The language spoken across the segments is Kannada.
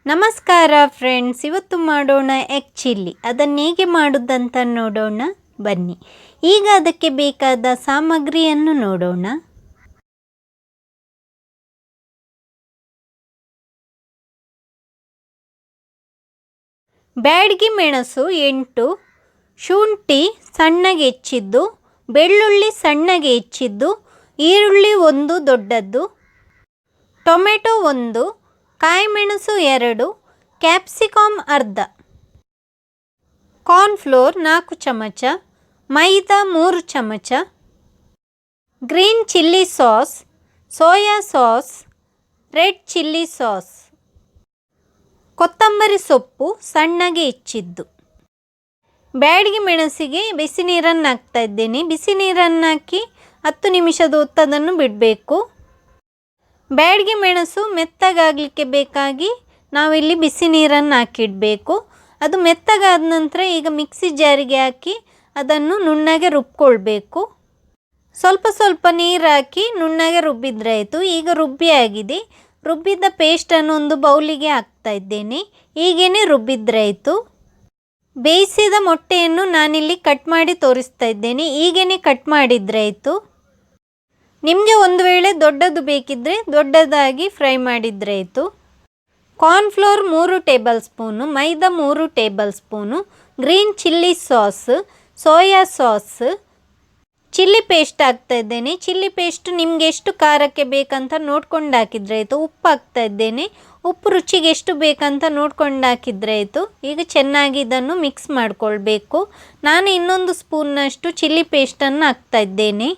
ನಮಸ್ಕಾರ ಫ್ರೆಂಡ್ಸ್, ಇವತ್ತು ಮಾಡೋಣ ಎಗ್ ಚಿಲ್ಲಿ. ಅದನ್ನು ಹೇಗೆ ಮಾಡೋದಂತ ನೋಡೋಣ ಬನ್ನಿ. ಈಗ ಅದಕ್ಕೆ ಬೇಕಾದ ಸಾಮಗ್ರಿಯನ್ನು ನೋಡೋಣ. ಬ್ಯಾಡಗಿ ಮೆಣಸು 8, ಶುಂಠಿ ಸಣ್ಣಗೆ ಹೆಚ್ಚಿದ್ದು, ಬೆಳ್ಳುಳ್ಳಿ ಸಣ್ಣಗೆ ಹೆಚ್ಚಿದ್ದು, ಈರುಳ್ಳಿ 1 ದೊಡ್ಡದ್ದು, ಟೊಮೆಟೊ 1, ಕಾಯಿಮೆಣಸು 2, ಕ್ಯಾಪ್ಸಿಕಮ್ ಅರ್ಧ, ಕಾರ್ನ್ಫ್ಲೋರ್ 4 ಚಮಚ, ಮೈದಾ 3 ಚಮಚ, green chilli sauce, soya sauce, red chilli sauce, ಕೊತ್ತಂಬರಿ ಸೊಪ್ಪು ಸಣ್ಣಗೆ ಹೆಚ್ಚಿದ್ದು. ಬ್ಯಾಡಗಿ ಮೆಣಸಿಗೆ ಬಿಸಿ ನೀರನ್ನು ಹಾಕ್ತಾ ಇದ್ದೇನೆ. ಬಿಸಿ ನೀರನ್ನು ಹಾಕಿ 10 ನಿಮಿಷದ ಹೊತ್ತದನ್ನು ಬಿಡಬೇಕು. ಬ್ಯಾಡಗಿ ಮೆಣಸು ಮೆತ್ತಗಾಗಲಿಕ್ಕೆ ಬೇಕಾಗಿ ನಾವಿಲ್ಲಿ ಬಿಸಿ ನೀರನ್ನು ಹಾಕಿಡಬೇಕು. ಅದು ಮೆತ್ತಗಾದ ನಂತರ ಈಗ ಮಿಕ್ಸಿ ಜಾರಿಗೆ ಹಾಕಿ ಅದನ್ನು ನುಣ್ಣಗೆ ರುಬ್ಕೊಳ್ಬೇಕು. ಸ್ವಲ್ಪ ಸ್ವಲ್ಪ ನೀರು ಹಾಕಿ ನುಣ್ಣಗೆ ರುಬ್ಬಿದ್ರೆ ಆಯಿತು. ಈಗ ರುಬ್ಬಿ ಆಗಿದೆ. ರುಬ್ಬಿದ ಪೇಸ್ಟನ್ನು ಒಂದು ಬೌಲಿಗೆ ಹಾಕ್ತಾ ಇದ್ದೇನೆ. ಹೀಗೇ ರುಬ್ಬಿದ್ರೆ ಆಯಿತು. ಬೇಯಿಸಿದ ಮೊಟ್ಟೆಯನ್ನು ನಾನಿಲ್ಲಿ ಕಟ್ ಮಾಡಿ ತೋರಿಸ್ತಾ ಇದ್ದೇನೆ. ಹೀಗೇ ಕಟ್ ಮಾಡಿದರೆ ಆಯಿತು. ನಿಮಗೆ ಒಂದು ವೇಳೆ ದೊಡ್ಡದು ಬೇಕಿದ್ದರೆ ದೊಡ್ಡದಾಗಿ ಫ್ರೈ ಮಾಡಿದರೆ ಆಯಿತು. ಕಾರ್ನ್ಫ್ಲೋರ್ 3 ಟೇಬಲ್ ಸ್ಪೂನು, ಮೈದಾ 3 table spoon, green chilli sauce, soya sauce, chilli paste ಹಾಕ್ತಾ ಇದ್ದೇನೆ. ಚಿಲ್ಲಿ ಪೇಸ್ಟ್ ನಿಮಗೆ ಎಷ್ಟು ಖಾರಕ್ಕೆ ಬೇಕಂತ ನೋಡ್ಕೊಂಡು ಹಾಕಿದರೆ ಆಯಿತು. ಉಪ್ಪು ಹಾಕ್ತಾ ಇದ್ದೇನೆ. ಉಪ್ಪು ರುಚಿಗೆ ಎಷ್ಟು ಬೇಕಂತ ನೋಡ್ಕೊಂಡು ಹಾಕಿದರೆ ಆಯಿತು. ಈಗ ಚೆನ್ನಾಗಿ ಇದನ್ನು ಮಿಕ್ಸ್ ಮಾಡಿಕೊಳ್ಬೇಕು. ನಾನು ಇನ್ನೊಂದು ಸ್ಪೂನ್ನಷ್ಟು ಚಿಲ್ಲಿ ಪೇಸ್ಟನ್ನು ಹಾಕ್ತಾ ಇದ್ದೇನೆ.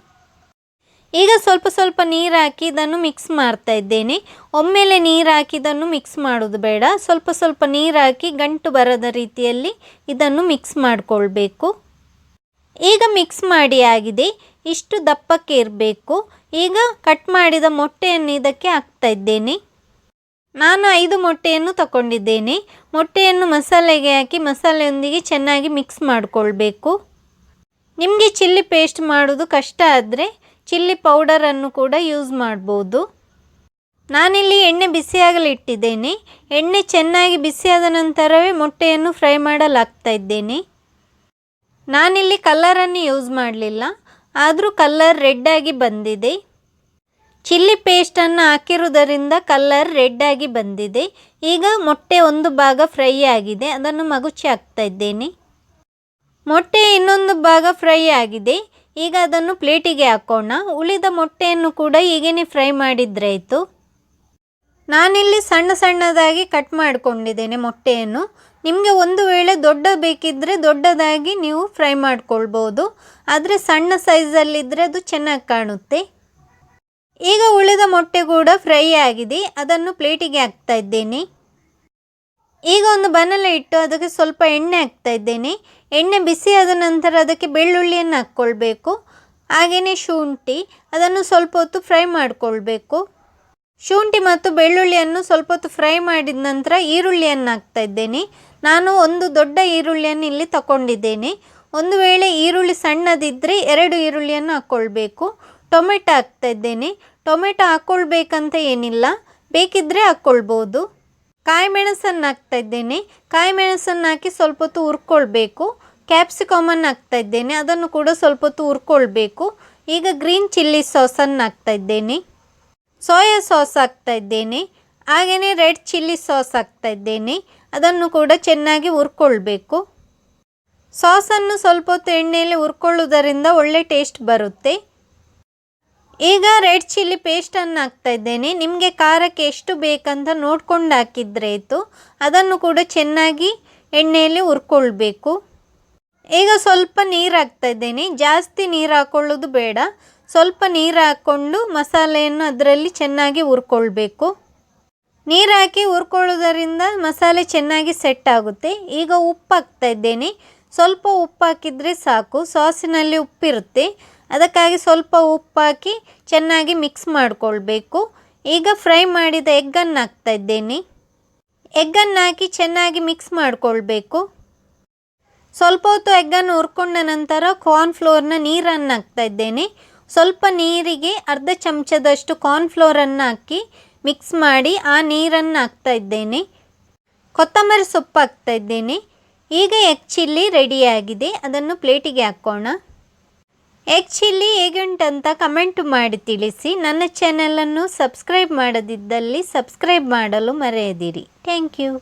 ಈಗ ಸ್ವಲ್ಪ ಸ್ವಲ್ಪ ನೀರು ಹಾಕಿ ಇದನ್ನು ಮಿಕ್ಸ್ ಮಾಡ್ತಾ ಇದ್ದೇನೆ. ಒಮ್ಮೆಲೆ ನೀರು ಹಾಕಿ ಇದನ್ನು ಮಿಕ್ಸ್ ಮಾಡೋದು ಬೇಡ. ಸ್ವಲ್ಪ ಸ್ವಲ್ಪ ನೀರು ಹಾಕಿ ಗಂಟು ಬರದ ರೀತಿಯಲ್ಲಿ ಇದನ್ನು ಮಿಕ್ಸ್ ಮಾಡಿಕೊಳ್ಬೇಕು. ಈಗ ಮಿಕ್ಸ್ ಮಾಡಿ ಆಗಿದೆ. ಇಷ್ಟು ದಪ್ಪಕ್ಕೆ ಇರಬೇಕು. ಈಗ ಕಟ್ ಮಾಡಿದ ಮೊಟ್ಟೆಯನ್ನು ಇದಕ್ಕೆ ಹಾಕ್ತಾ ಇದ್ದೇನೆ. ನಾನು 5 ಮೊಟ್ಟೆಯನ್ನು ತಗೊಂಡಿದ್ದೇನೆ. ಮೊಟ್ಟೆಯನ್ನು ಮಸಾಲೆಗೆ ಹಾಕಿ ಮಸಾಲೆಯೊಂದಿಗೆ ಚೆನ್ನಾಗಿ ಮಿಕ್ಸ್ ಮಾಡಿಕೊಳ್ಬೇಕು. ನಿಮಗೆ ಚಿಲ್ಲಿ ಪೇಸ್ಟ್ ಮಾಡೋದು ಕಷ್ಟ ಆದರೆ ಚಿಲ್ಲಿ ಪೌಡರನ್ನು ಕೂಡ ಯೂಸ್ ಮಾಡ್ಬೋದು. ನಾನಿಲ್ಲಿ ಎಣ್ಣೆ ಬಿಸಿಯಾಗಲು ಇಟ್ಟಿದ್ದೇನೆ. ಎಣ್ಣೆ ಚೆನ್ನಾಗಿ ಬಿಸಿಯಾದ ನಂತರವೇ ಮೊಟ್ಟೆಯನ್ನು ಫ್ರೈ ಮಾಡಲಾಗ್ತಾ ಇದ್ದೇನೆ. ನಾನಿಲ್ಲಿ ಕಲ್ಲರನ್ನು ಯೂಸ್ ಮಾಡಲಿಲ್ಲ, ಆದರೂ ಕಲ್ಲರ್ ರೆಡ್ ಆಗಿ ಬಂದಿದೆ. ಚಿಲ್ಲಿ ಪೇಸ್ಟನ್ನು ಹಾಕಿರುವುದರಿಂದ ಕಲ್ಲರ್ ರೆಡ್ ಆಗಿ ಬಂದಿದೆ. ಈಗ ಮೊಟ್ಟೆ ಒಂದು ಭಾಗ ಫ್ರೈ ಆಗಿದೆ. ಅದನ್ನು ಮಗುಚಿ ಹಾಕ್ತಾ ಇದ್ದೇನೆ. ಮೊಟ್ಟೆ ಇನ್ನೊಂದು ಭಾಗ ಫ್ರೈ ಆಗಿದೆ. ಈಗ ಅದನ್ನು ಪ್ಲೇಟಿಗೆ ಹಾಕೋಣ. ಉಳಿದ ಮೊಟ್ಟೆಯನ್ನು ಕೂಡ ಹೀಗೇ ಫ್ರೈ ಮಾಡಿದರೆ ಆಯಿತು. ನಾನಿಲ್ಲಿ ಸಣ್ಣ ಸಣ್ಣದಾಗಿ ಕಟ್ ಮಾಡಿಕೊಂಡಿದ್ದೇನೆ ಮೊಟ್ಟೆಯನ್ನು. ನಿಮಗೆ ಒಂದು ವೇಳೆ ದೊಡ್ಡ ಬೇಕಿದ್ದರೆ ದೊಡ್ಡದಾಗಿ ನೀವು ಫ್ರೈ ಮಾಡ್ಕೊಳ್ಬೋದು. ಆದರೆ ಸಣ್ಣ ಸೈಜಲ್ಲಿದ್ದರೆ ಅದು ಚೆನ್ನಾಗಿ ಕಾಣುತ್ತೆ. ಈಗ ಉಳಿದ ಮೊಟ್ಟೆ ಕೂಡ ಫ್ರೈ ಆಗಿದೆ. ಅದನ್ನು ಪ್ಲೇಟಿಗೆ ಹಾಕ್ತಾ ಇದ್ದೇನೆ. ಈಗ ಒಂದು ಬಾಣಲೆ ಇಟ್ಟು ಅದಕ್ಕೆ ಸ್ವಲ್ಪ ಎಣ್ಣೆ ಹಾಕ್ತಾ ಇದ್ದೇನೆ. ಎಣ್ಣೆ ಬಿಸಿಯಾದ ನಂತರ ಅದಕ್ಕೆ ಬೆಳ್ಳುಳ್ಳಿಯನ್ನು ಹಾಕ್ಕೊಳ್ಬೇಕು. ಹಾಗೆಯೇ ಶುಂಠಿ, ಅದನ್ನು ಸ್ವಲ್ಪ ಹೊತ್ತು ಫ್ರೈ ಮಾಡಿಕೊಳ್ಬೇಕು. ಶುಂಠಿ ಮತ್ತು ಬೆಳ್ಳುಳ್ಳಿಯನ್ನು ಸ್ವಲ್ಪ ಹೊತ್ತು ಫ್ರೈ ಮಾಡಿದ ನಂತರ ಈರುಳ್ಳಿಯನ್ನು ಹಾಕ್ತಾ ಇದ್ದೇನೆ. ನಾನು ಒಂದು ದೊಡ್ಡ ಈರುಳ್ಳಿಯನ್ನು ಇಲ್ಲಿ ತಗೊಂಡಿದ್ದೇನೆ. ಒಂದು ವೇಳೆ ಈರುಳ್ಳಿ ಸಣ್ಣದಿದ್ದರೆ 2 ಈರುಳ್ಳಿಯನ್ನು ಹಾಕ್ಕೊಳ್ಬೇಕು. ಟೊಮೆಟೊ ಹಾಕ್ತಾ ಇದ್ದೇನೆ. ಟೊಮೆಟೊ ಹಾಕ್ಕೊಳ್ಬೇಕಂತ ಏನಿಲ್ಲ, ಬೇಕಿದ್ದರೆ ಹಾಕ್ಕೊಳ್ಬೋದು. ಕಾಯಿಮೆಣಸನ್ನು ಹಾಕ್ತಾ ಇದ್ದೇನೆ. ಕಾಯಿಮೆಣಸನ್ನು ಹಾಕಿ ಸ್ವಲ್ಪ ಹೊತ್ತು ಹುರ್ಕೊಳ್ಬೇಕು. ಕ್ಯಾಪ್ಸಿಕಮನ್ನು ಹಾಕ್ತಾ ಇದ್ದೇನೆ. ಅದನ್ನು ಕೂಡ ಸ್ವಲ್ಪ ಹೊತ್ತು ಹುರ್ಕೊಳ್ಬೇಕು. ಈಗ ಗ್ರೀನ್ ಚಿಲ್ಲಿ ಸಾಸನ್ನು ಹಾಕ್ತಾ ಇದ್ದೇನೆ. ಸೋಯಾ ಸಾಸ್ ಹಾಕ್ತಾ ಇದ್ದೇನೆ. ಹಾಗೆಯೇ ರೆಡ್ ಚಿಲ್ಲಿ ಸಾಸ್ ಹಾಕ್ತಾ ಇದ್ದೇನೆ. ಅದನ್ನು ಕೂಡ ಚೆನ್ನಾಗಿ ಹುರ್ಕೊಳ್ಬೇಕು. ಸಾಸನ್ನು ಸ್ವಲ್ಪ ಹೊತ್ತು ಎಣ್ಣೆಯಲ್ಲಿ ಹುರ್ಕೊಳ್ಳೋದರಿಂದ ಒಳ್ಳೆ ಟೇಸ್ಟ್ ಬರುತ್ತೆ. ಈಗ ರೆಡ್ ಚಿಲ್ಲಿ ಪೇಸ್ಟನ್ನು ಹಾಕ್ತಾ ಇದ್ದೇನೆ. ನಿಮಗೆ ಖಾರಕ್ಕೆ ಎಷ್ಟು ಬೇಕಂತ ನೋಡ್ಕೊಂಡು ಹಾಕಿದರೆ ಆಯಿತು. ಅದನ್ನು ಕೂಡ ಚೆನ್ನಾಗಿ ಎಣ್ಣೆಯಲ್ಲಿ ಹುರ್ಕೊಳ್ಬೇಕು. ಈಗ ಸ್ವಲ್ಪ ನೀರು ಹಾಕ್ತಾ ಇದ್ದೇನೆ. ಜಾಸ್ತಿ ನೀರು ಹಾಕ್ಕೊಳ್ಳೋದು ಬೇಡ. ಸ್ವಲ್ಪ ನೀರು ಹಾಕ್ಕೊಂಡು ಮಸಾಲೆಯನ್ನು ಅದರಲ್ಲಿ ಚೆನ್ನಾಗಿ ಹುರ್ಕೊಳ್ಬೇಕು. ನೀರು ಹಾಕಿ ಹುರ್ಕೊಳ್ಳೋದರಿಂದ ಮಸಾಲೆ ಚೆನ್ನಾಗಿ ಸೆಟ್ ಆಗುತ್ತೆ. ಈಗ ಉಪ್ಪು ಹಾಕ್ತಾ ಇದ್ದೇನೆ. ಸ್ವಲ್ಪ ಉಪ್ಪು ಹಾಕಿದರೆ ಸಾಕು. ಸಾಸಿನಲ್ಲಿ ಉಪ್ಪಿರುತ್ತೆ, ಅದಕ್ಕಾಗಿ ಸ್ವಲ್ಪ ಉಪ್ಪು ಹಾಕಿ ಚೆನ್ನಾಗಿ ಮಿಕ್ಸ್ ಮಾಡಿಕೊಳ್ಬೇಕು. ಈಗ ಫ್ರೈ ಮಾಡಿದ ಎಗ್ಗನ್ನು ಹಾಕ್ತಾ ಇದ್ದೇನೆ. ಎಗ್ಗನ್ನು ಹಾಕಿ ಚೆನ್ನಾಗಿ ಮಿಕ್ಸ್ ಮಾಡಿಕೊಳ್ಬೇಕು. ಸ್ವಲ್ಪ ಹೊತ್ತು ಎಗ್ಗನ್ನು ಹುರ್ಕೊಂಡ ನಂತರ ಕಾರ್ನ್ಫ್ಲೋರ್ನ ನೀರನ್ನು ಹಾಕ್ತಾ ಇದ್ದೇನೆ. ಸ್ವಲ್ಪ ನೀರಿಗೆ ಅರ್ಧ ಚಮಚದಷ್ಟು ಕಾರ್ನ್ಫ್ಲೋರನ್ನು ಹಾಕಿ ಮಿಕ್ಸ್ ಮಾಡಿ ಆ ನೀರನ್ನು ಹಾಕ್ತಾ ಇದ್ದೇನೆ. ಕೊತ್ತಂಬರಿ ಸೊಪ್ಪು ಹಾಕ್ತಾ ಇದ್ದೇನೆ. ಈಗ ಎಗ್ ಚಿಲ್ಲಿ ರೆಡಿಯಾಗಿದೆ. ಅದನ್ನು ಪ್ಲೇಟಿಗೆ ಹಾಕೋಣ. ಎಗ್ ಚಿಲ್ಲಿ ಹೇಗೆ ಉಂಟಂತ ಕಮೆಂಟ್ ಮಾಡಿ ತಿಳಿಸಿ. ನನ್ನ ಚಾನಲನ್ನು ಸಬ್ಸ್ಕ್ರೈಬ್ ಮಾಡದಿದ್ದಲ್ಲಿ ಸಬ್ಸ್ಕ್ರೈಬ್ ಮಾಡಲು ಮರೆಯದಿರಿ. Thank you.